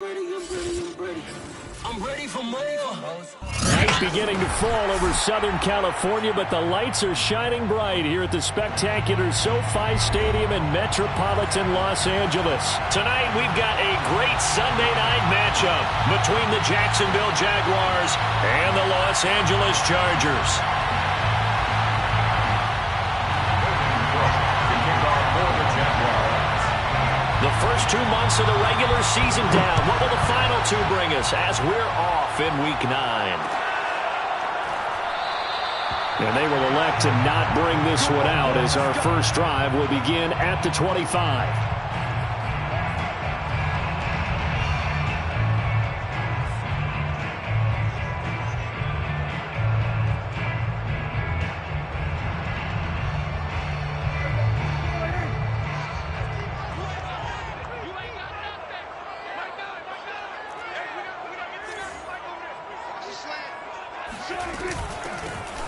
I'm ready for more. Night beginning to fall over Southern California, but the lights are shining bright here at the spectacular SoFi Stadium in metropolitan Los Angeles. Tonight, we've got a great Sunday night matchup between the Jacksonville Jaguars and the Los Angeles Chargers. The first 2 months of the regular season down. What will the final 2 bring us as we're off in Week 9? And they will elect to not bring this one out as our first drive will begin at the 25.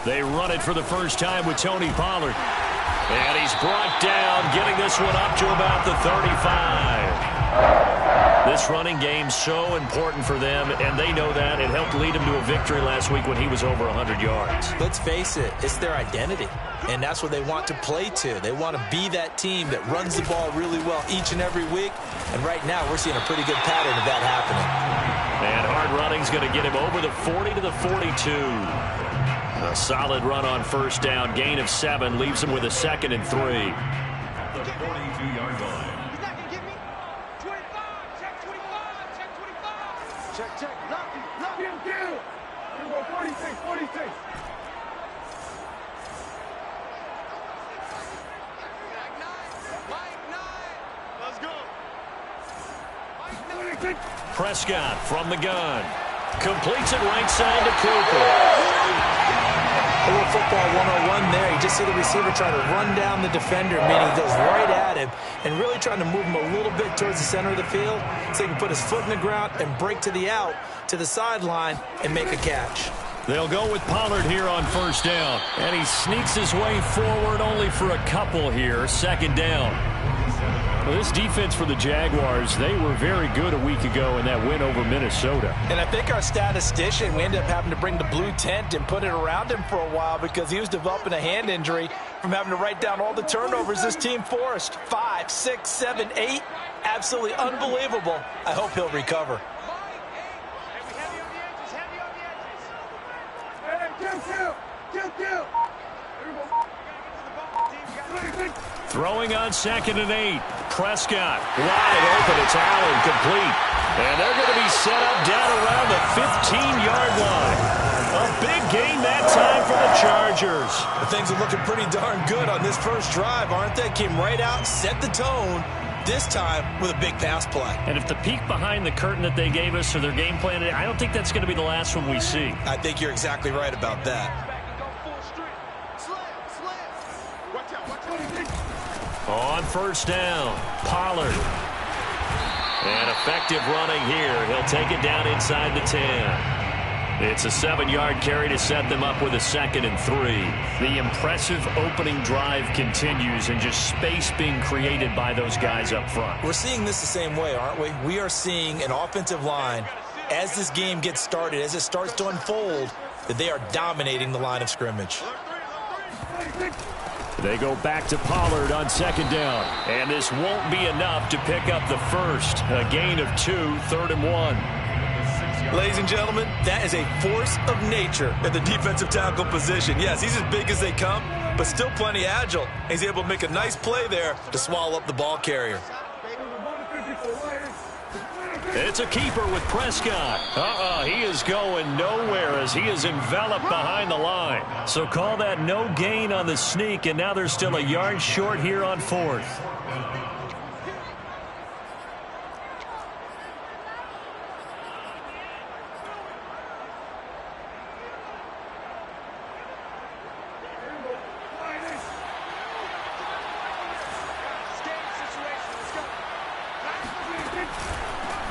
They run it for the first time with Tony Pollard. And he's brought down, getting this one up to about the 35. This running game's so important for them, and they know that. It helped lead them to a victory last week when he was over 100 yards. Let's face it, it's their identity, and that's what they want to play to. They want to be that team that runs the ball really well each and every week, and right now we're seeing a pretty good pattern of that happening. And hard running's going to get him over the 40 to the 42. A solid run on first down. Gain of 7 leaves him with a 2nd and 3. The 42-yard line. He's not going to get me. 25. Check 25. Check 25. Check. Lock him. Kill. Here we go. 46. Mike 9. Let's go. Mike 9. Prescott from the gun. Completes it right side to Cooper. A little football 101 there. You just see the receiver trying to run down the defender, meaning he goes right at him and really trying to move him a little bit towards the center of the field so he can put his foot in the ground and break to the out, to the sideline, and make a catch. They'll go with Pollard here on first down. And he sneaks his way forward only for a couple here. 2nd down. Well, this defense for the Jaguars, they were very good a week ago in that win over Minnesota. And I think our statistician, we ended up having to bring the blue tent and put it around him for a while because he was developing a hand injury from having to write down all the turnovers this team forced. 5, 6, 7, 8. Absolutely unbelievable. I hope he'll recover. Throwing on 2nd and 8. Prescott wide open. It's Allen, complete. And they're going to be set up down around the 15-yard line. A big gain that time for the Chargers. Things are looking pretty darn good on this first drive, aren't they? Came right out, set the tone, this time with a big pass play. And if the peek behind the curtain that they gave us or their game plan, I don't think that's going to be the last one we see. I think you're exactly right about that. On first down, Pollard. And effective running here. He'll take it down inside the 10. It's a 7-yard carry to set them up with a 2nd and 3. The impressive opening drive continues and just space being created by those guys up front. We're seeing this the same way, aren't we? We are seeing an offensive line, as this game gets started, as it starts to unfold, that they are dominating the line of scrimmage. They go back to Pollard on 2nd down. And this won't be enough to pick up the first. A gain of 2, 3rd and 1. Ladies and gentlemen, that is a force of nature at the defensive tackle position. Yes, he's as big as they come, but still plenty agile. He's able to make a nice play there to swallow up the ball carrier. It's a keeper with Prescott. He is going nowhere as he is enveloped behind the line. So call that no gain on the sneak, and now they're still a yard short here on 4th.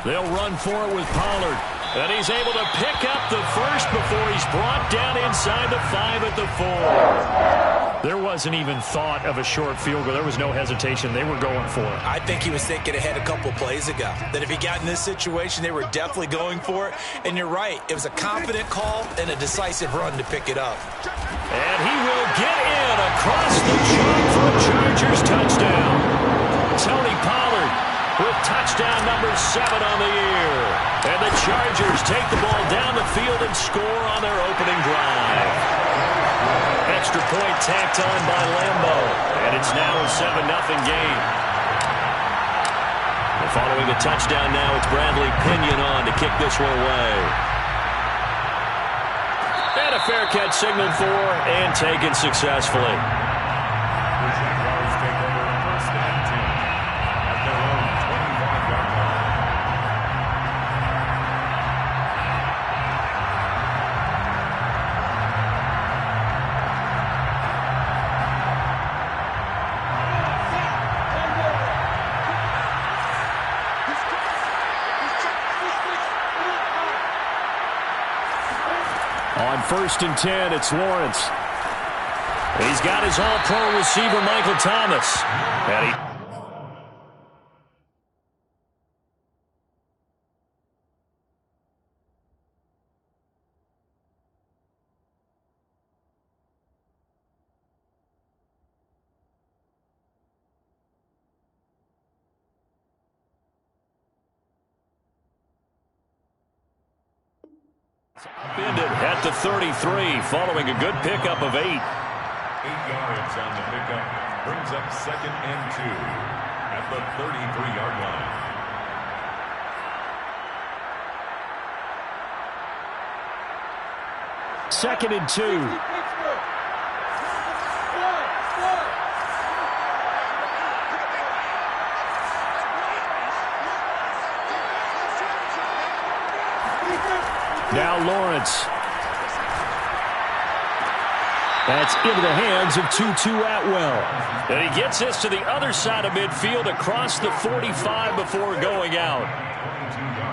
They'll run for it with Pollard. And he's able to pick up the first before he's brought down inside the 5 at the 4. There wasn't even thought of a short field goal. There was no hesitation. They were going for it. I think he was thinking ahead a couple plays ago, that if he got in this situation, they were definitely going for it. And you're right. It was a confident call and a decisive run to pick it up. And he will get in across the chalk for a Chargers touchdown. Tony Pollard with touchdown number 7 on the year. And the Chargers take the ball down the field and score on their opening drive. Extra point tacked on by Lambo. And it's now a 7-0 game. And following a touchdown now, it's Bradley Pinion on to kick this one away. And a fair catch signaled for and taken successfully. The Jaguars take over 1st and 10 at their own 25-yard line. On 1st and 10, it's Lawrence. He's got his all-pro receiver, Michael Thomas. And he... Upended at the 33, following a good pickup of 8. 8 yards on the pickup brings up 2nd and 2 at the 33-yard line. Second and 2. Now Lawrence. That's into the hands of Tutu Atwell. And he gets this to the other side of midfield across the 45 before going out.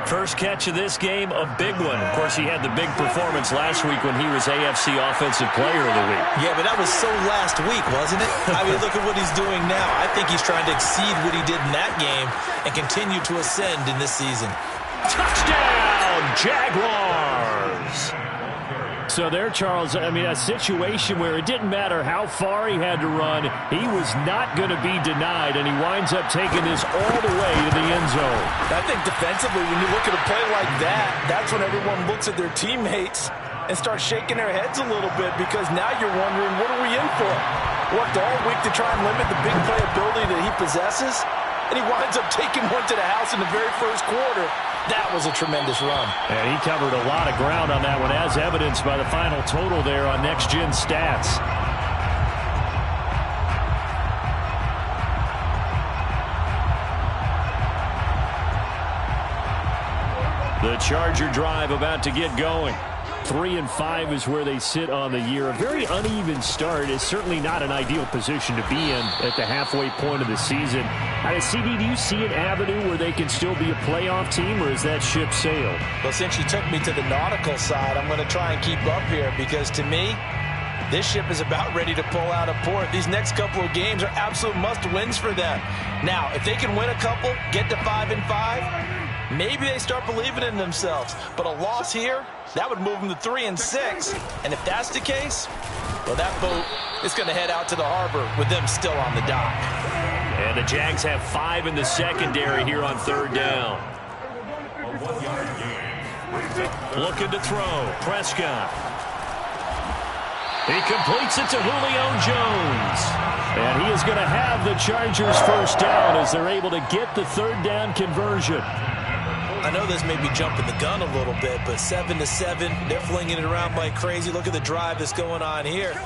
First catch of this game, a big one. Of course, he had the big performance last week when he was AFC Offensive Player of the Week. Yeah, but that was so last week, wasn't it? I mean, look at what he's doing now. I think he's trying to exceed what he did in that game and continue to ascend in this season. Touchdown, Jaguars! So there, Charles, I mean, a situation where it didn't matter how far he had to run, he was not going to be denied, and he winds up taking this all the way to the end zone. I think defensively, when you look at a play like that, that's when everyone looks at their teammates and starts shaking their heads a little bit, because now you're wondering, what are we in for? Worked all week to try and limit the big play ability that he possesses, and he winds up taking one to the house in the very first quarter. That was a tremendous run. And he covered a lot of ground on that one, as evidenced by the final total there on Next Gen Stats. The Charger drive about to get going. 3-5 is where they sit on the year. A very uneven start. Is certainly not an ideal position to be in at the halfway point of the season. CD, do you see an avenue where they can still be a playoff team, or is that ship sailed? Well, since you took me to the nautical side, I'm going to try and keep up here, because to me, this ship is about ready to pull out of port. These next couple of games are absolute must-wins for them. Now, if they can win a couple, get to 5-5, maybe they start believing in themselves. But a loss here, that would move them to 3-6. And if that's the case, well, that boat is going to head out to the harbor with them still on the dock. And the Jags have 5 in the secondary here on 3rd down. Looking to throw. Prescott. He completes it to Julio Jones. And he is going to have the Chargers first down as they're able to get the 3rd down conversion. I know this may be jumping the gun a little bit, but 7-7, they're flinging it around like crazy. Look at the drive that's going on here.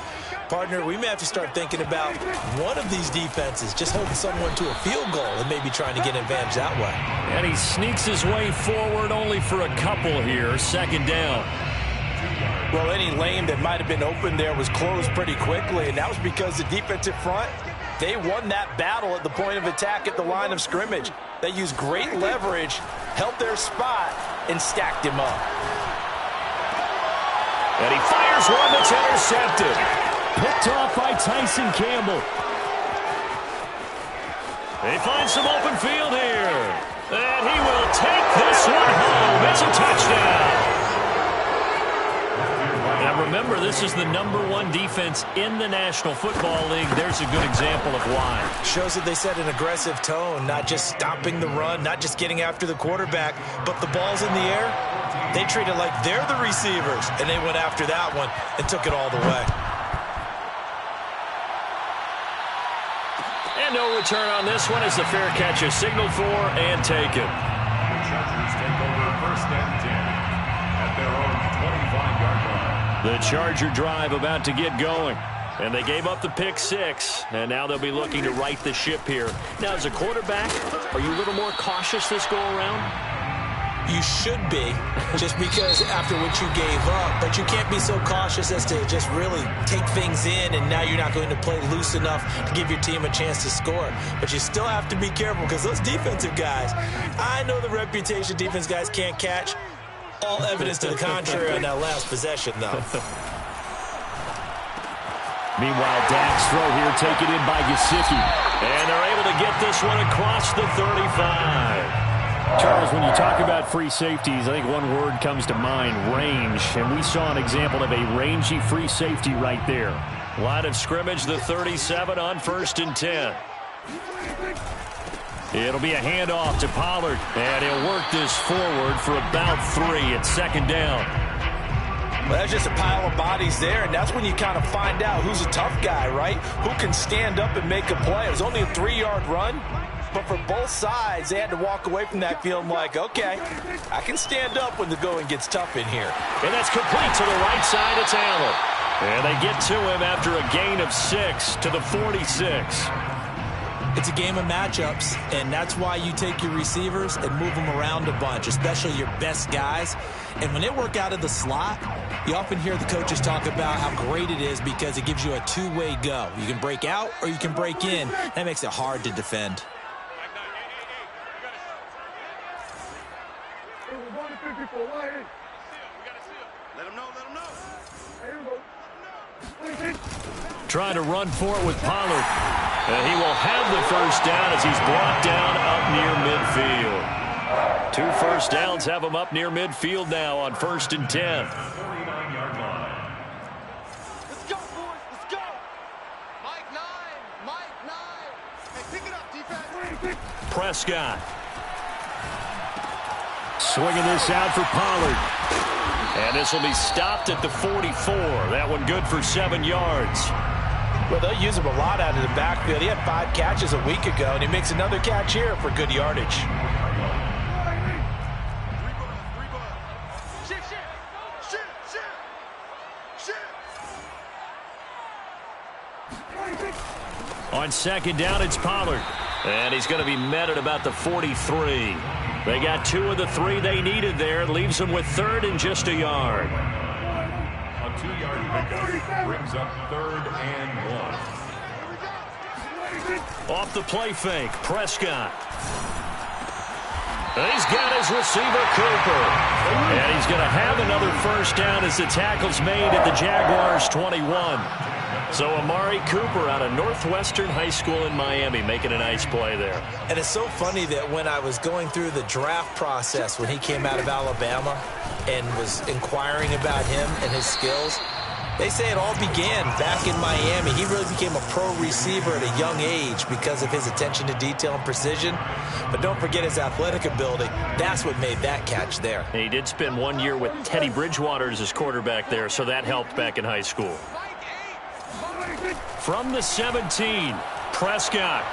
Partner, we may have to start thinking about one of these defenses just holding someone to a field goal and maybe trying to get an advantage that way. And he sneaks his way forward only for a couple here. 2nd down. Well, any lane that might have been open there was closed pretty quickly, and that was because the defensive front, they won that battle at the point of attack at the line of scrimmage. They used great leverage, held their spot, and stacked him up. And he fires one that's intercepted. Picked off by Tyson Campbell. He finds some open field here. And he will take this one home. It's a touchdown. Now remember, this is the #1 defense in the National Football League. There's a good example of why. Shows that they set an aggressive tone, not just stopping the run, not just getting after the quarterback, but the ball's in the air. They treat it like they're the receivers, and they went after that one and took it all the way. And no return on this one as the fair catch is signaled for and taken. The Chargers take over 1st and 10 at their own 25-yard line. The Charger drive about to get going. And they gave up the pick 6. And now they'll be looking to right the ship here. Now, as a quarterback, are you a little more cautious this go-around? You should be, just because after what you gave up. But you can't be so cautious as to just really take things in, and now you're not going to play loose enough to give your team a chance to score. But you still have to be careful because those defensive guys, I know the reputation defense guys can't catch. All evidence to the contrary on that last possession, though. Meanwhile, Dak's throw here taken in by Gesicki. And they're able to get this one across the 35. Charles, when you talk about free safeties, I think one word comes to mind, range. And we saw an example of a rangy free safety right there. Line of scrimmage, the 37 on 1st and 10. It'll be a handoff to Pollard. And he'll work this forward for about 3 at 2nd down. Well, that's just a pile of bodies there, and that's when you kind of find out who's a tough guy, right? Who can stand up and make a play. It was only a 3-yard run, but for both sides, they had to walk away from that feeling like, okay, I can stand up when the going gets tough in here. And that's complete to the right side. It's Allen. And they get to him after a gain of 6 to the 46. It's a game of matchups, and that's why you take your receivers and move them around a bunch, especially your best guys. And when they work out of the slot, you often hear the coaches talk about how great it is because it gives you a two-way go. You can break out or you can break in. That makes it hard to defend. Trying to run for it with Pollard. And he will have the 1st down as he's brought down up near midfield. 2 1st downs have him up near midfield now on 1st and 10. 39-yard line. Let's go, boys. Let's go. Mike 9. Mike 9. Hey, pick it up, defense. Prescott. Swinging this out for Pollard. And this will be stopped at the 44. That one good for 7 yards. Well, they'll use him a lot out of the backfield. He had 5 catches a week ago, and he makes another catch here for good yardage. On 2nd down, it's Pollard. And he's going to be met at about the 43. They got 2 of the 3 they needed there. It leaves them with 3rd and just a yard. A 2-yard pickup brings up 3rd and 1. Off the play fake, Prescott. And he's got his receiver, Cooper. And he's going to have another 1st down as the tackle's made at the Jaguars' 21. So Amari Cooper out of Northwestern High School in Miami making a nice play there. And it's so funny that when I was going through the draft process when he came out of Alabama and was inquiring about him and his skills, they say it all began back in Miami. He really became a pro receiver at a young age because of his attention to detail and precision. But don't forget his athletic ability. That's what made that catch there. And he did spend 1 year with Teddy Bridgewater as his quarterback there, so that helped back in high school. From the 17, Prescott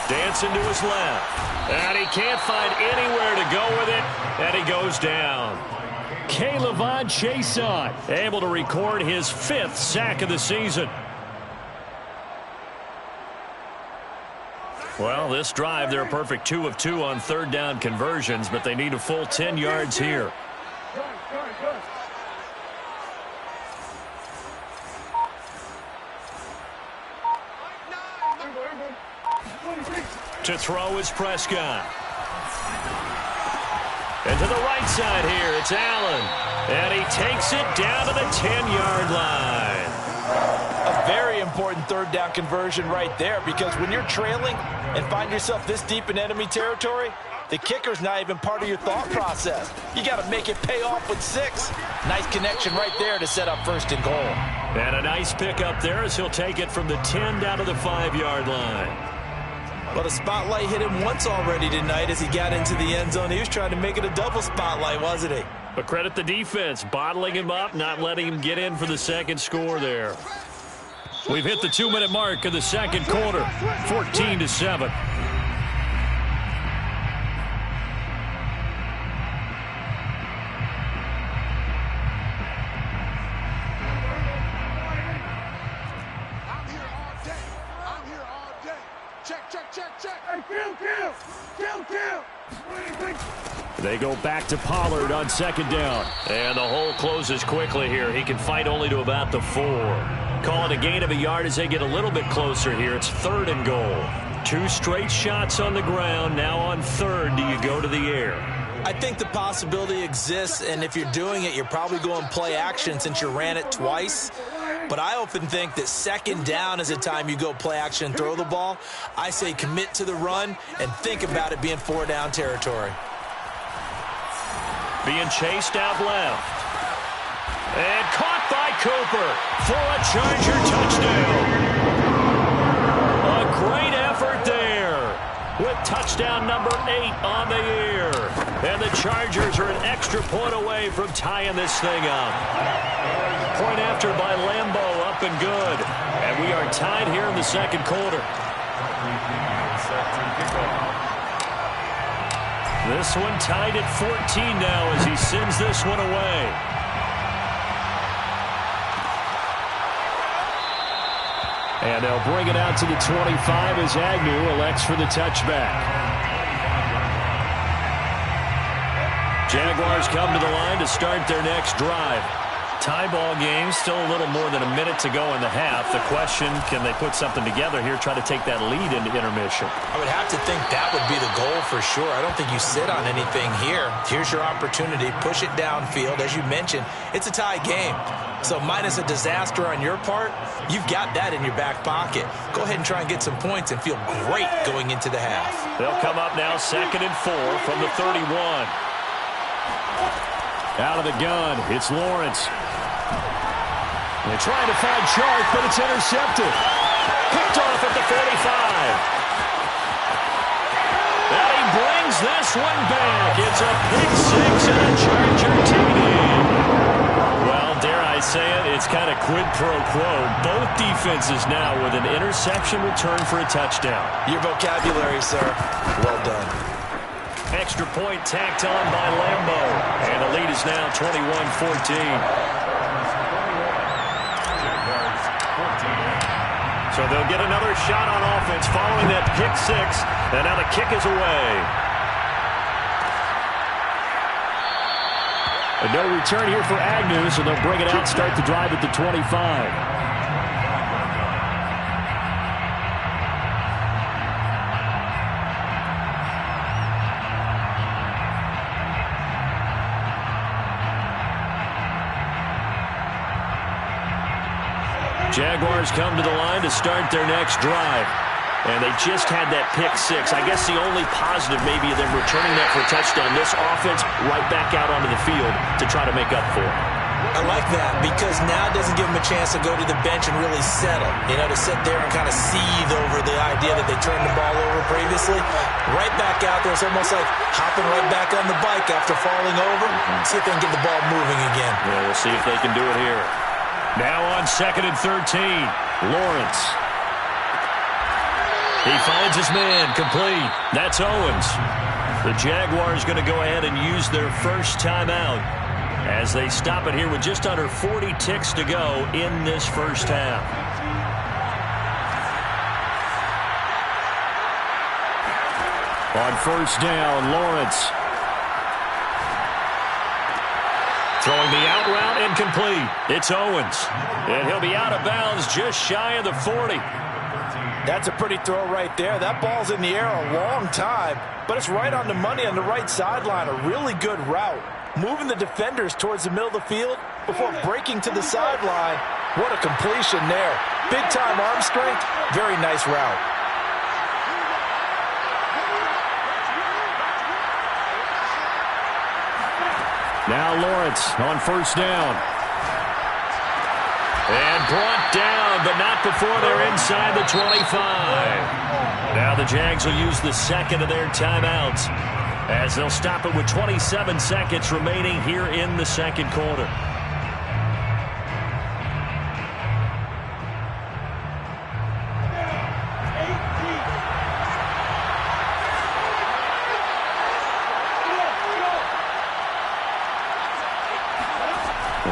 dancing to his left. And he can't find anywhere to go with it, and he goes down. K'Lavon Chaisson Able to record his 5th sack of the season. Well, this drive, they're a perfect 2 of 2 on 3rd down conversions, but they need a full 10 yards here. To throw is Prescott. And to the right side here, it's Allen. And he takes it down to the 10-yard line. A very important third down conversion right there, because when you're trailing and find yourself this deep in enemy territory, the kicker's not even part of your thought process. You got to make it pay off with 6. Nice connection right there to set up 1st and goal. And a nice pickup there as he'll take it from the 10 down to the 5-yard line. Well, the spotlight hit him once already tonight as he got into the end zone. He was trying to make it a double spotlight, wasn't he? But credit the defense, bottling him up, not letting him get in for the second score there. We've hit the 2-minute mark of the second quarter, 14-7. They go back to Pollard on 2nd down. And the hole closes quickly here. He can fight only to about the 4. Call it a gain of a yard as they get a little bit closer here. It's 3rd and goal. 2 straight shots on the ground. Now on 3rd, do you go to the air? I think the possibility exists, and if you're doing it, you're probably going play action since you ran it twice. But I often think that 2nd down is a time you go play action and throw the ball. I say commit to the run and think about it being 4-down territory. Being chased out left. And caught by Cooper for a Charger touchdown. A great effort there with touchdown number 8 on the year. And the Chargers are an extra point away from tying this thing up. Point after by Lambo, up and good. And we are tied here in the second quarter. This one tied at 14 now as he sends this one away. And they'll bring it out to the 25 as Agnew elects for the touchback. Jaguars come to the line to start their next drive. Tie ball game, still a little more than a minute to go in the half. The question, can they put something together here, try to take that lead into intermission? I would have to think that would be the goal for sure. I don't think you sit on anything here. Here's your opportunity. Push it downfield. As you mentioned, it's a tie game. So minus a disaster on your part, you've got that in your back pocket. Go ahead and try and get some points and feel great going into the half. They'll come up now 2nd and 4 from the 31. Out of the gun, it's Lawrence. They're trying to find Chark, but it's intercepted. Picked off at the 45. And he brings this one back. It's a pick 6 and a Charger TD. Well, dare I say it, it's kind of quid pro quo. Both defenses now with an interception return for a touchdown. Your vocabulary, sir. Well done. Extra point tacked on by Lambo. And the lead is now 21-14. So they'll get another shot on offense following that pick 6. And now the kick is away. And no return here for Agnew, so they'll bring it out, start the drive at the 25. Jaguars come to the line to start their next drive. And they just had that pick 6. I guess the only positive maybe of them returning that for a touchdown. This offense right back out onto the field to try to make up for it. I like that because now it doesn't give them a chance to go to the bench and really settle. You know, to sit there and kind of seethe over the idea that they turned the ball over previously. Right back out there. It's almost like hopping right back on the bike after falling over. See if they can get the ball moving again. Yeah, we'll see if they can do it here. Now on 2nd and 13, Lawrence. He finds his man, complete. That's Owens. The Jaguars going to go ahead and use their first timeout as they stop it here with just under 40 ticks to go in this first half. On 1st down, Lawrence. Throwing the out route incomplete. It's Owens. And he'll be out of bounds just shy of the 40. That's a pretty throw right there. That ball's in the air a long time, but it's right on the money on the right sideline. A really good route. Moving the defenders towards the middle of the field before breaking to the sideline. What a completion there. Big-time arm strength, very nice route. Now Lawrence on first down. And brought down, but not before they're inside the 25. Now the Jags will use the second of their timeouts as they'll stop it with 27 seconds remaining here in the second quarter.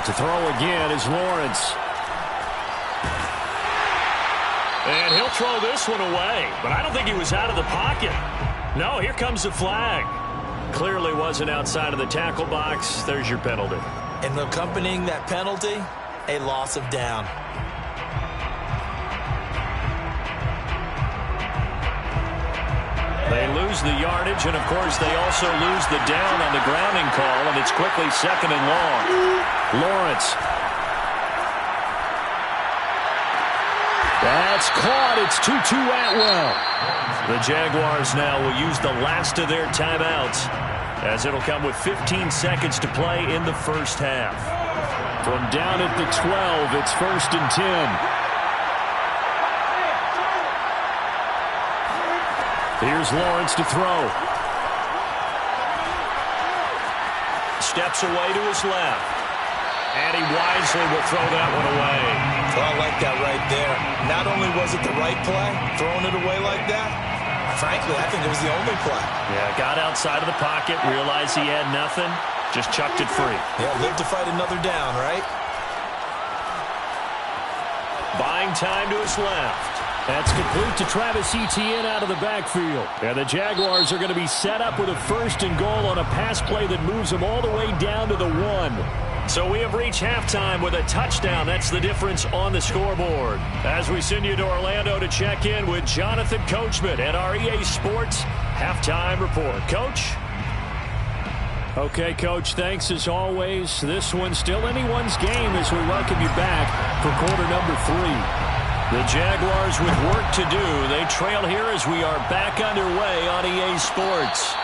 To throw again is Lawrence. And he'll throw this one away, but I don't think he was out of the pocket. No, here comes the flag. Clearly wasn't outside of the tackle box. There's your penalty. And accompanying that penalty, a loss of down. They lose the yardage, and of course they also lose the down on the grounding call, and it's quickly second and long. Lawrence. That's caught. It's 2-2 Atwell. The Jaguars now will use the last of their timeouts as it'll come with 15 seconds to play in the first half. From down at the 12, it's 1st and 10. Here's Lawrence to throw. Steps away to his left. And he wisely will throw that one away. Well, I like that right there. Not only was it the right play, throwing it away like that, frankly, I think it was the only play. Yeah, got outside of the pocket, realized he had nothing, just chucked it free. Yeah, live to fight another down, right? Buying time to his left. That's complete to Travis Etienne out of the backfield. And the Jaguars are going to be set up with a 1st and goal on a pass play that moves them all the way down to the 1. So we have reached halftime with a touchdown. That's the difference on the scoreboard. As we send you to Orlando to check in with Jonathan Coachman at our EA Sports Halftime Report. Coach? Okay, Coach, thanks as always. This one's still anyone's game as we welcome you back for quarter number 3. The Jaguars with work to do. They trail here as we are back underway on EA Sports.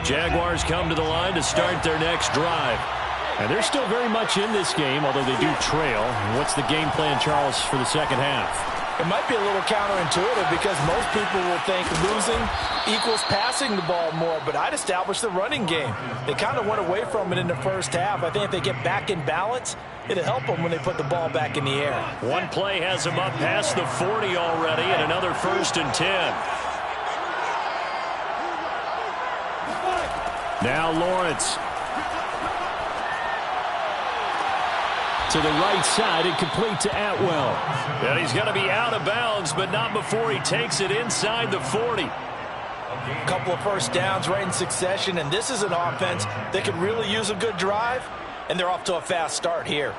Jaguars come to the line to start their next drive. And they're still very much in this game, although they do trail. What's the game plan, Charles, for the second half? It might be a little counterintuitive because most people will think losing equals passing the ball more, but I'd establish the running game. They kind of went away from it in the first half. I think if they get back in balance, it'll help them when they put the ball back in the air. One play has them up past the 40 already, and another 1st and 10. Now Lawrence. To the right side and complete to Atwell. And he's going to be out of bounds, but not before he takes it inside the 40. A couple of first downs right in succession, and this is an offense that could really use a good drive, and they're off to a fast start here.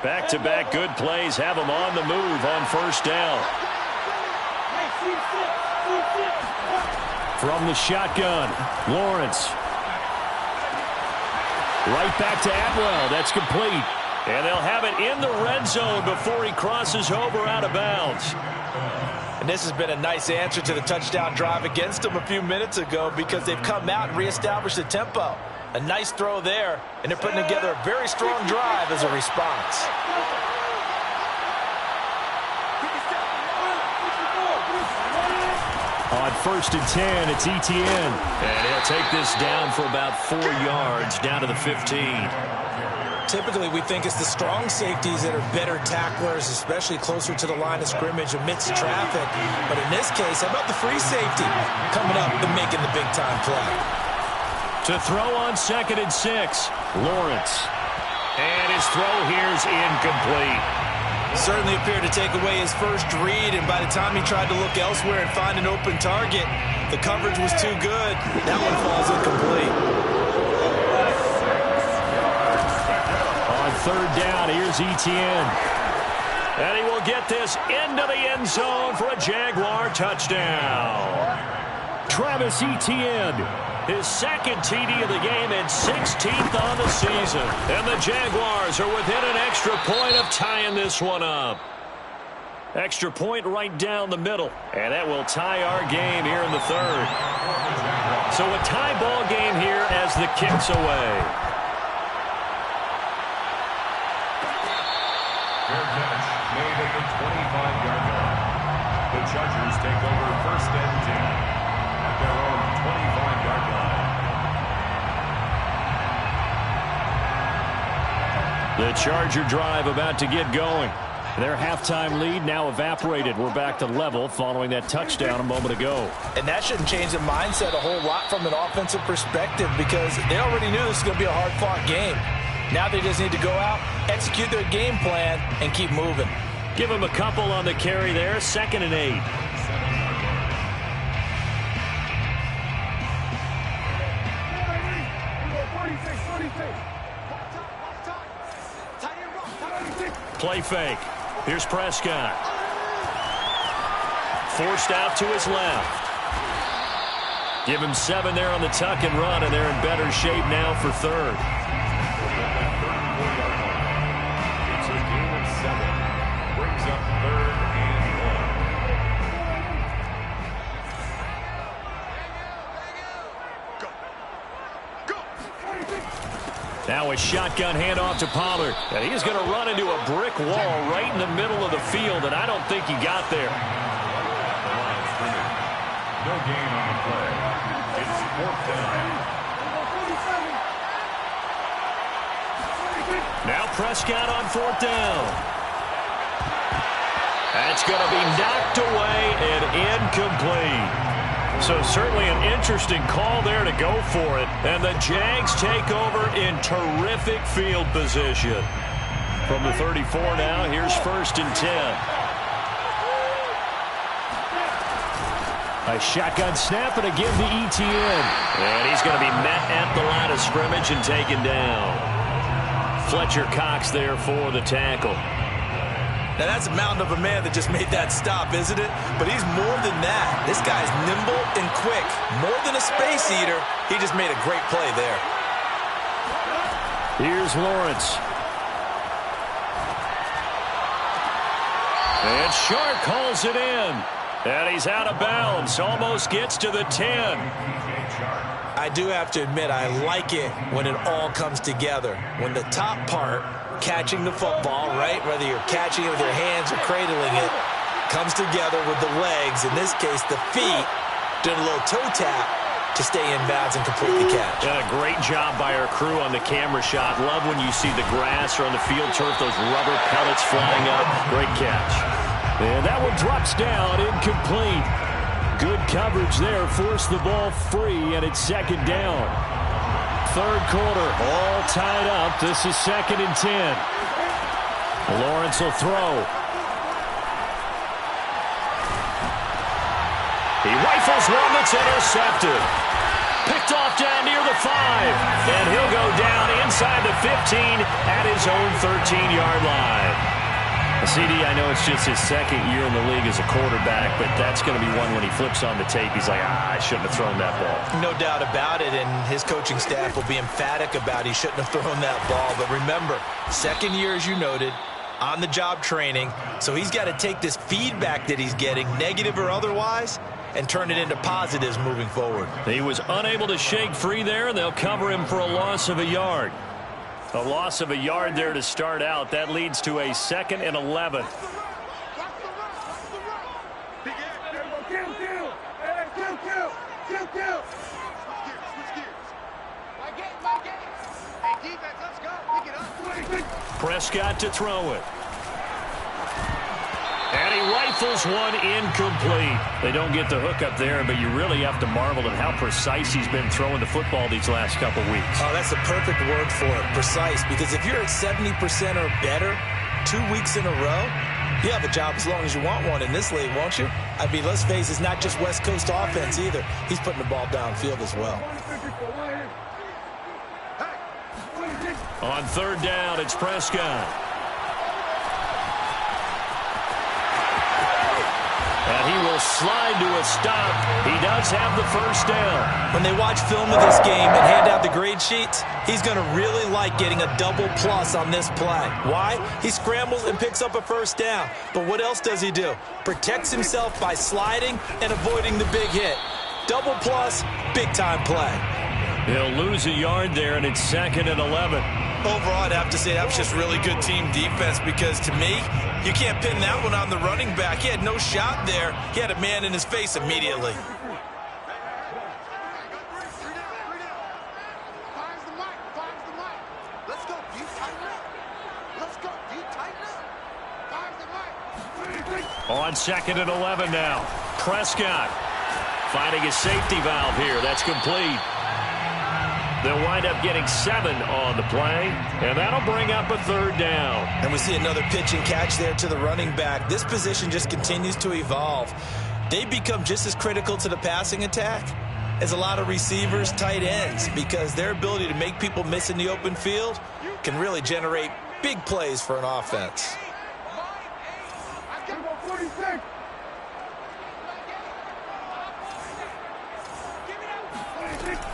Back-to-back good plays have them on the move on first down. From the shotgun, Lawrence. Right back to Atwell. That's complete. And they'll have it in the red zone before he crosses over out of bounds. And this has been a nice answer to the touchdown drive against them a few minutes ago because they've come out and reestablished the tempo. A nice throw there, and they're putting together a very strong drive as a response. On 1st and 10, it's Etienne. And he'll take this down for about 4 yards, down to the 15. Typically, we think it's the strong safeties that are better tacklers, especially closer to the line of scrimmage amidst traffic. But in this case, how about the free safety coming up and making the big-time play? To throw on 2nd and 6, Lawrence. And his throw here's incomplete. Certainly appeared to take away his first read, and by the time he tried to look elsewhere and find an open target, the coverage was too good. That one falls incomplete. On 3rd down, here's Etienne. And he will get this into the end zone for a Jaguar touchdown. Travis Etienne. His second TD of the game and 16th on the season. And the Jaguars are within an extra point of tying this one up. Extra point right down the middle. And that will tie our game here in the third. So a tie ball game here as the kick's away. Fair catch made at the 25-yard line. The Chargers take over first and 10 at their own 25-yard line. The Charger drive about to get going. Their halftime lead now evaporated. We're back to level following that touchdown a moment ago. And that shouldn't change the mindset a whole lot from an offensive perspective because they already knew this was going to be a hard-fought game. Now they just need to go out, execute their game plan, and keep moving. Give them a couple on the carry there. 2nd and 8. Play fake. Here's Prescott. Forced out to his left. Give him 7 there on the tuck and run, and they're in better shape now for third. It's a gain of 7. Brings up 3rd and 1. Now a shotgun handoff to Pollard. And he's going to run into a brick wall right in the middle of the field, and I don't think he got there. No gain on the play. It's 4th down. Now Prescott on 4th down. That's going to be knocked away and incomplete. So certainly an interesting call there to go for it. And the Jags take over in terrific field position. From the 34 now, here's 1st and 10. A shotgun snap and again to Etienne. And he's going to be met at the line of scrimmage and taken down. Fletcher Cox there for the tackle. Now, that's a mountain of a man that just made that stop, isn't it? But he's more than that. This guy's nimble and quick. More than a space eater, he just made a great play there. Here's Lawrence. And Shark calls it in. And he's out of bounds. Almost gets to the 10. I do have to admit, I like it when it all comes together. When the top part, catching the football, right, whether you're catching it with your hands or cradling it, comes together with the legs, in this case the feet, doing a little toe tap to stay in bounds and complete the catch. And a great job by our crew on the camera shot. Love when you see the grass or on the field turf, those rubber pellets flying up. Great catch. And that one drops down, incomplete. Good coverage there, forced the ball free, and it's 2nd down. 3rd quarter, all tied up. This is 2nd and 10. Lawrence will throw. He rifles one that's intercepted. Picked off down near the 5. And he'll go down inside the 15 at his own 13-yard line. CD, I know it's just his 2nd year in the league as a quarterback, but that's going to be one when he flips on the tape. He's like, I shouldn't have thrown that ball. No doubt about it, and his coaching staff will be emphatic about he shouldn't have thrown that ball. But remember, 2nd year, as you noted, on-the-job training, so he's got to take this feedback that he's getting, negative or otherwise, and turn it into positives moving forward. He was unable to shake free there, and they'll cover him for a loss of a yard. A loss of a yard there to start out. That leads to a 2nd and 11. Prescott to throw it. And he rifles one incomplete. They don't get the hook up there, but you really have to marvel at how precise he's been throwing the football these last couple weeks. Oh, that's the perfect word for it, precise, because if you're at 70% or better 2 weeks in a row, you have a job as long as you want one in this league, won't you? I mean, let's face it, it's not just West Coast offense either. He's putting the ball downfield as well. On 3rd down, it's Prescott. And he will slide to a stop. He does have the first down. When they watch film of this game and hand out the grade sheets, he's going to really like getting a double plus on this play. Why? He scrambles and picks up a first down. But what else does he do? Protects himself by sliding and avoiding the big hit. Double plus, big-time play. He'll lose a yard there, and it's 2nd and 11. Overall, I'd have to say that was just really good team defense because, to me, you can't pin that one on the running back. He had no shot there. He had a man in his face immediately. Let's go, deep, tighten up. Let's go, deep, tighten up. Fires the mic. On 2nd and 11 now. Prescott finding a safety valve here. That's complete. They'll wind up getting 7 on the play, and that'll bring up a 3rd down. And we see another pitch and catch there to the running back. This position just continues to evolve. They become just as critical to the passing attack as a lot of receivers, tight ends, because their ability to make people miss in the open field can really generate big plays for an offense.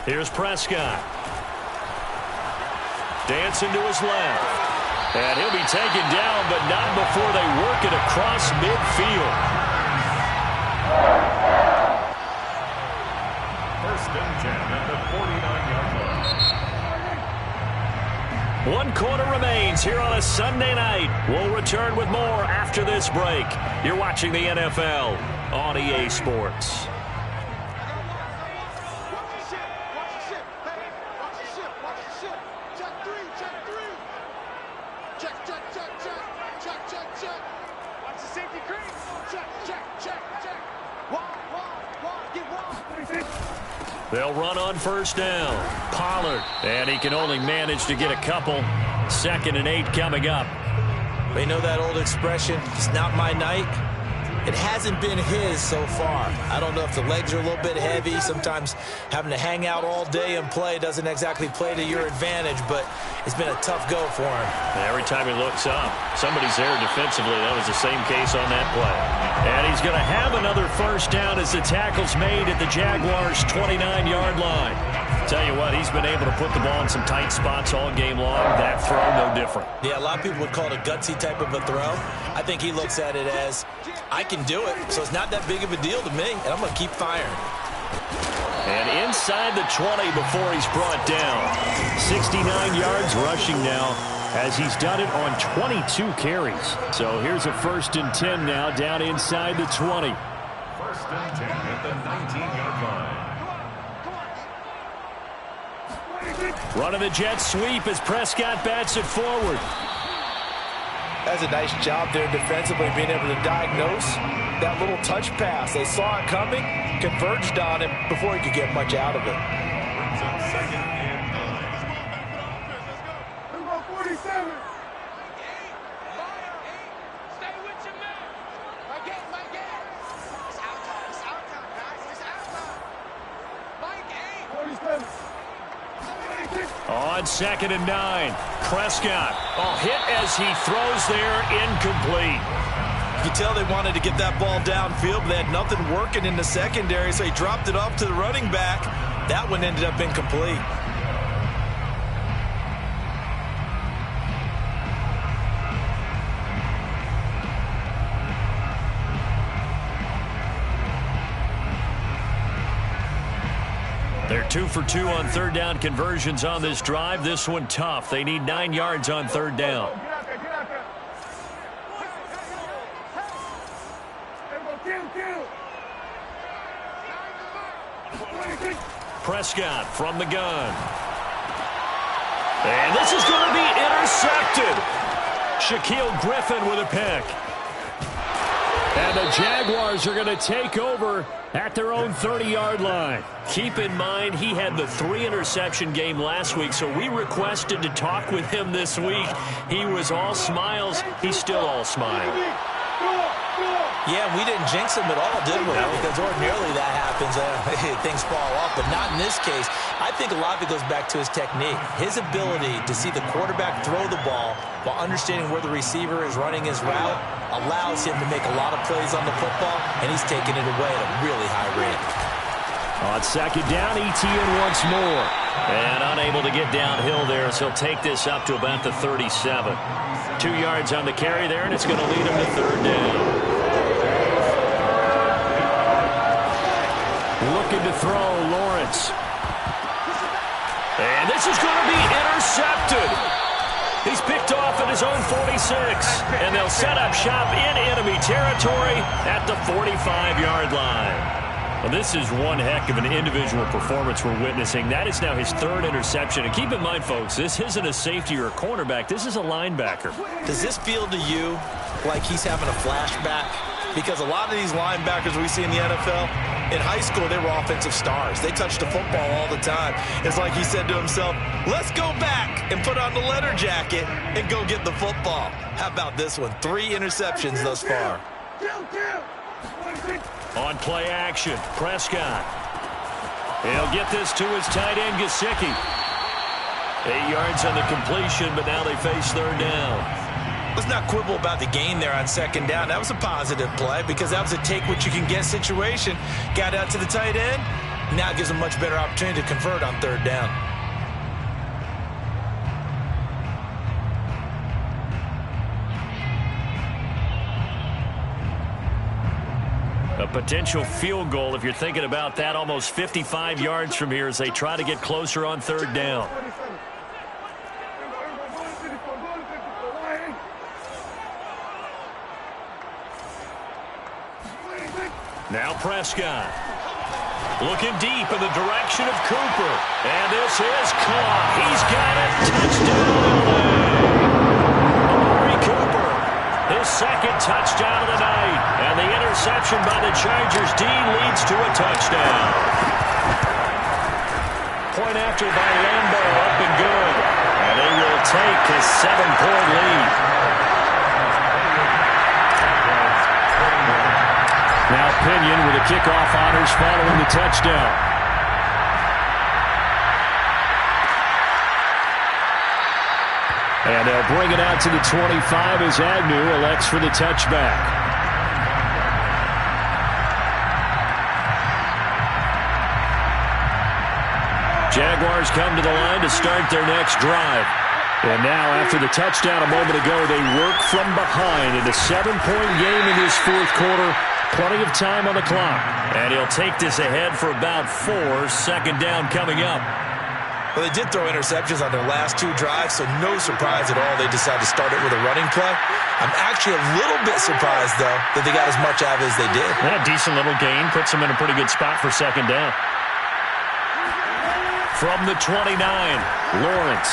Here's Prescott. Dancing to his left. And he'll be taken down, but not before they work it across midfield. 1st and 10 at the 49-yard line. 1 quarter remains here on a Sunday night. We'll return with more after this break. You're watching the NFL on EA Sports. They'll run on 1st down. Pollard, and he can only manage to get a couple. 2nd and 8 coming up. They know that old expression, it's not my night. It hasn't been his so far. I don't know if the legs are a little bit heavy. Sometimes having to hang out all day and play doesn't exactly play to your advantage, but it's been a tough go for him. Every time he looks up, somebody's there defensively. That was the same case on that play. And he's going to have another 1st down as the tackle's made at the Jaguars' 29-yard line. Tell you what, he's been able to put the ball in some tight spots all game long. That throw, no different. Yeah, a lot of people would call it a gutsy type of a throw. I think he looks at it as, I can do it, so it's not that big of a deal to me, and I'm going to keep firing. And inside the 20 before he's brought down. 69 yards rushing now as he's done it on 22 carries. So here's a 1st and 10 now down inside the 20. 1st and 10 at the 19-yard line. Running the jet sweep as Prescott bats it forward. That's a nice job there defensively, being able to diagnose that little touch pass. They saw it coming, converged on him before he could get much out of it. Brings up 2nd and 9. Let's go, 47. Stay with your man. My game. It's out time, guys. It's out time. Mike, 47. On 2nd and 9, Prescott. Hit as he throws there, incomplete. You can tell they wanted to get that ball downfield, but they had nothing working in the secondary, so he dropped it off to the running back. That one ended up incomplete. They're 2 for 2 on 3rd down conversions on this drive. This one tough. They need 9 yards on 3rd down. Prescott from the gun. And this is going to be intercepted. Shaquill Griffin with a pick. And the Jaguars are going to take over at their own 30-yard line. Keep in mind, he had the 3-interception game last week, so we requested to talk with him this week. He was all smiles. He's still all smile. Yeah, we didn't jinx him at all, did we? No. Because ordinarily that happens. Things fall off, but not in this case. I think a lot of it goes back to his technique. His ability to see the quarterback throw the ball while understanding where the receiver is running his route. allows him to make a lot of plays on the football, and he's taking it away at a really high rate. On second down, ETN once more. And unable to get downhill there as he'll take this up to about the 37. 2 yards on the carry there, and it's going to lead him to third down. Looking to throw, Lawrence. And this is going to be intercepted. He's picked off at his own 46. And they'll set up shop in enemy territory at the 45-yard line. Well, this is one heck of an individual performance we're witnessing. That is now his third interception. And keep in mind, folks, this isn't a safety or a cornerback. This is a linebacker. Does this feel to you like he's having a flashback? Because a lot of these linebackers we see in the NFL, in high school, they were offensive stars. They touched the football all the time. It's like he said to himself, let's go back and put on the leather jacket and go get the football. How about this one? 3 interceptions thus far. On play action, Prescott. He'll get this to his tight end, Gesicki. 8 yards on the completion, but now they face third down. Let's not quibble about the gain there on second down. That was a positive play because that was a take-what-you-can-get situation. Got out to the tight end. Now gives him much better opportunity to convert on third down. A potential field goal, if you're thinking about that, almost 55 yards from here as they try to get closer on third down. Now Prescott. Looking deep in the direction of Cooper. And this is caught. He's got it. Touchdown, Amari Cooper. His second touchdown of the night. And the interception by the Chargers D leads to a touchdown. Point after by Lambo, up and good. And they will take a 7-point lead. Now Pinion with the kickoff honors following the touchdown. And they'll bring it out to the 25 as Agnew elects for the touchback. Jaguars come to the line to start their next drive. And now, after the touchdown a moment ago, they work from behind in a 7-point game in this fourth quarter. Plenty of time on the clock. And he'll take this ahead for about 4. Second down coming up. Well, they did throw interceptions on their last 2 drives, so no surprise at all they decided to start it with a running play. I'm actually a little bit surprised, though, that they got as much out of it as they did. Yeah, decent little gain. Puts them in a pretty good spot for second down. From the 29, Lawrence.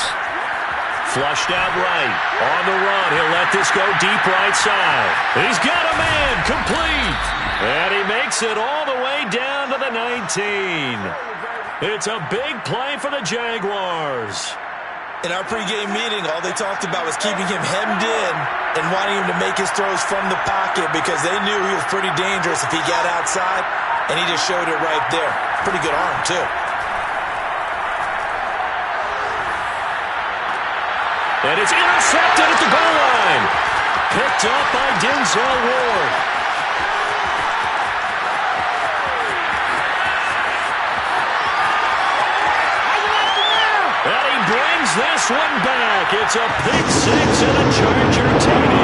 Flushed out right. On the run. He'll let this go deep right side. He's got a man. Complete. And he makes it all the way down to the 19. It's a big play for the Jaguars. In our pregame meeting, all they talked about was keeping him hemmed in and wanting him to make his throws from the pocket because they knew he was pretty dangerous if he got outside, and he just showed it right there. Pretty good arm, too. And it's intercepted at the goal line. Picked up by Denzel Ward. And he brings this one back. It's a pick 6 and a Charger TD.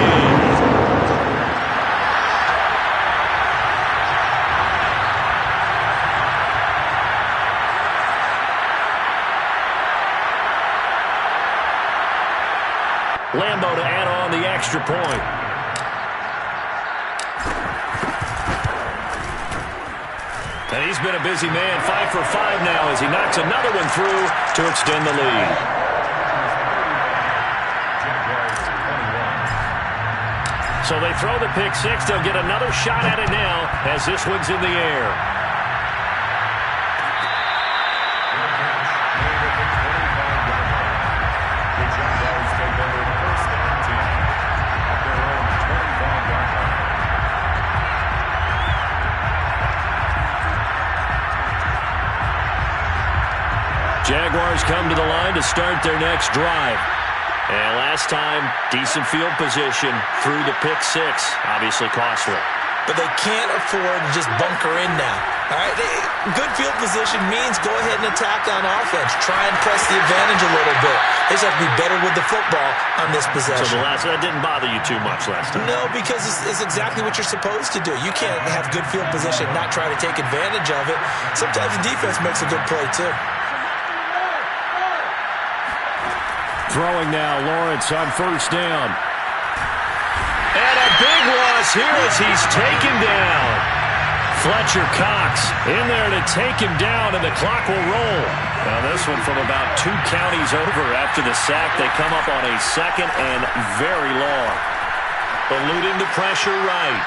Lambo to add on the extra point. And he's been a busy man, 5 for 5 now as he knocks another one through to extend the lead. So they throw the pick 6. They'll get another shot at it now as this one's in the air. Jaguars come to the line to start their next drive. And last time, decent field position through the pick six. Obviously costly. But they can't afford to just bunker in now. All right, good field position means go ahead and attack on offense. Try and press the advantage a little bit. They just have to be better with the football on this possession. So that didn't bother you too much last time? No, because it's exactly what you're supposed to do. You can't have good field position, not try to take advantage of it. Sometimes the defense makes a good play, too. Throwing now, Lawrence on first down. And a big loss here as he's taken down. Fletcher Cox in there to take him down, and the clock will roll. Now this one from about 2 counties over after the sack. They come up on a second and very long. Eluding the pressure right.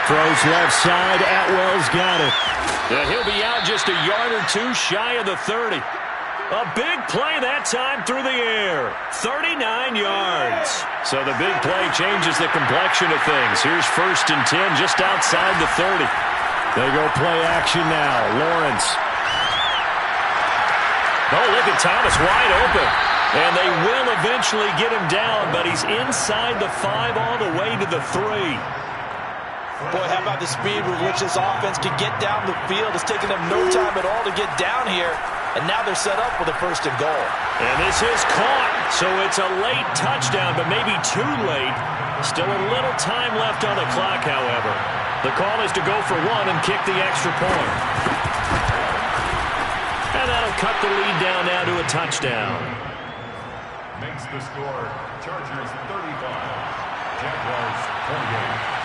Throws left side. Atwell's got it. And he'll be out just a yard or two shy of the 30. A big play that time through the air. 39 yards. So the big play changes the complexion of things. Here's 1st and 10 just outside the 30. They go play action now. Lawrence. Oh, look at Thomas wide open. And they will eventually get him down, but he's inside the 5 all the way to the 3. Boy, how about the speed with which this offense can get down the field? It's taking them no time at all to get down here. And now they're set up with a 1st and goal. And this is caught. So it's a late touchdown, but maybe too late. Still a little time left on the clock, however. The call is to go for 1 and kick the extra point. And that'll cut the lead down now to a touchdown. Makes the score Chargers 35, Jaguars 28.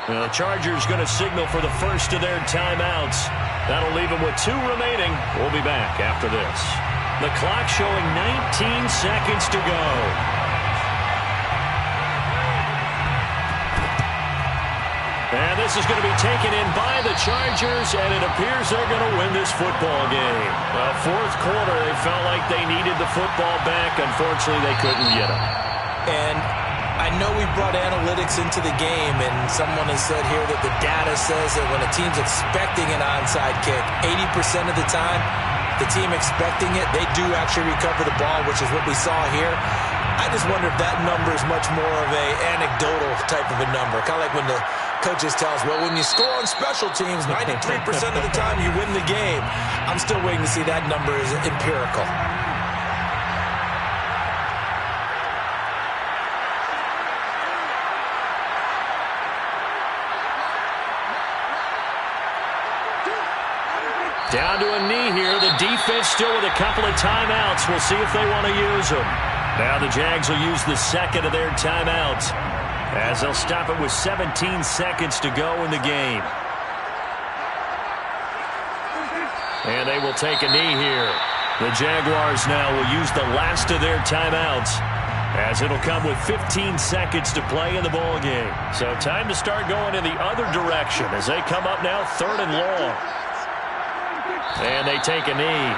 The Chargers going to signal for the first of their timeouts. That'll leave them with 2 remaining. We'll be back after this. The clock showing 19 seconds to go. And this is going to be taken in by the Chargers, and it appears they're going to win this football game. Well, 4th quarter, they felt like they needed the football back. Unfortunately, they couldn't get it. And I know we brought analytics into the game, and someone has said here that the data says that when a team's expecting an onside kick, 80% of the time, the team expecting it, they do actually recover the ball, which is what we saw here. I just wonder if that number is much more of a anecdotal type of a number. Kind of like when the coaches tell us, well, when you score on special teams, 93% of the time you win the game. I'm still waiting to see that number is empirical. Down to a knee here. The defense still with a couple of timeouts. We'll see if they want to use them. Now the Jags will use the second of their timeouts as they'll stop it with 17 seconds to go in the game. And they will take a knee here. The Jaguars now will use the last of their timeouts as it'll come with 15 seconds to play in the ball game. So time to start going in the other direction as they come up now 3rd and long. And they take a knee.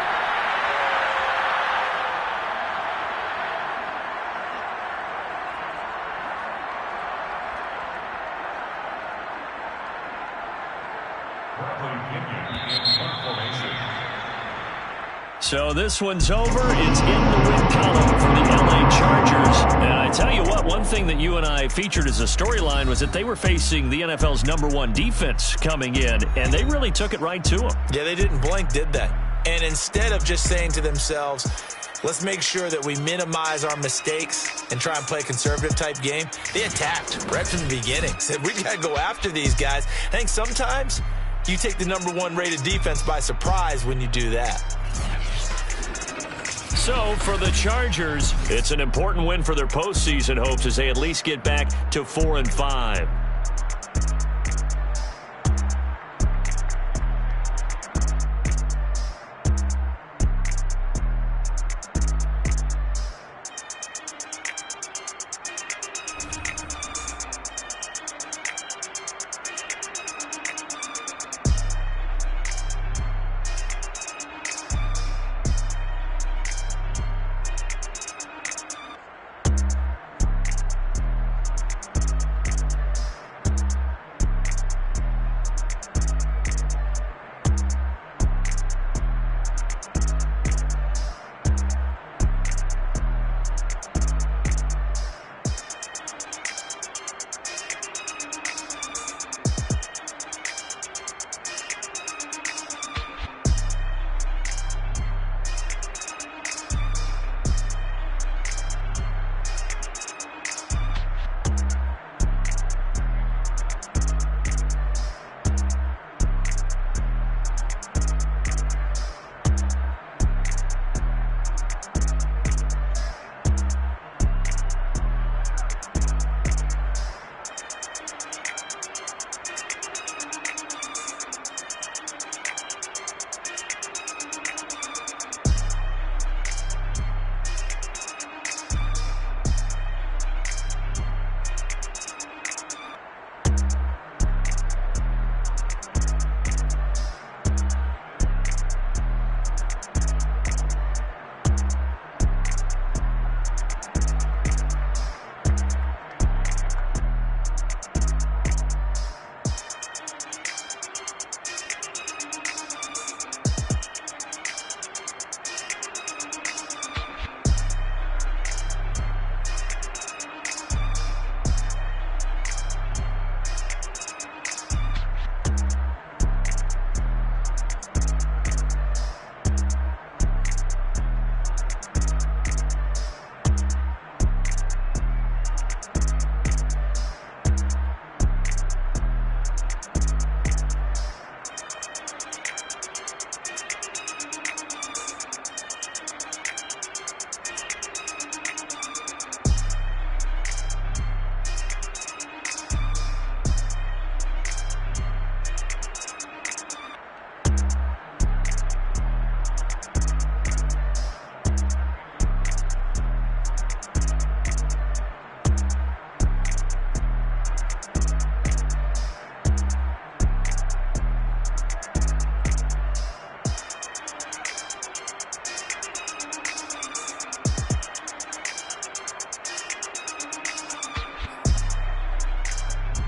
So this one's over. It's in the win column for the LA Chargers. And I tell you what, one thing that you and I featured as a storyline was that they were facing the NFL's #1 defense coming in, and they really took it right to them. Yeah, they didn't blink, did they? And instead of just saying to themselves, let's make sure that we minimize our mistakes and try and play a conservative type game, they attacked right from the beginning. Said, we got to go after these guys. I think sometimes you take the #1 rated defense by surprise when you do that. So for the Chargers, it's an important win for their postseason hopes as they at least get back to 4-5.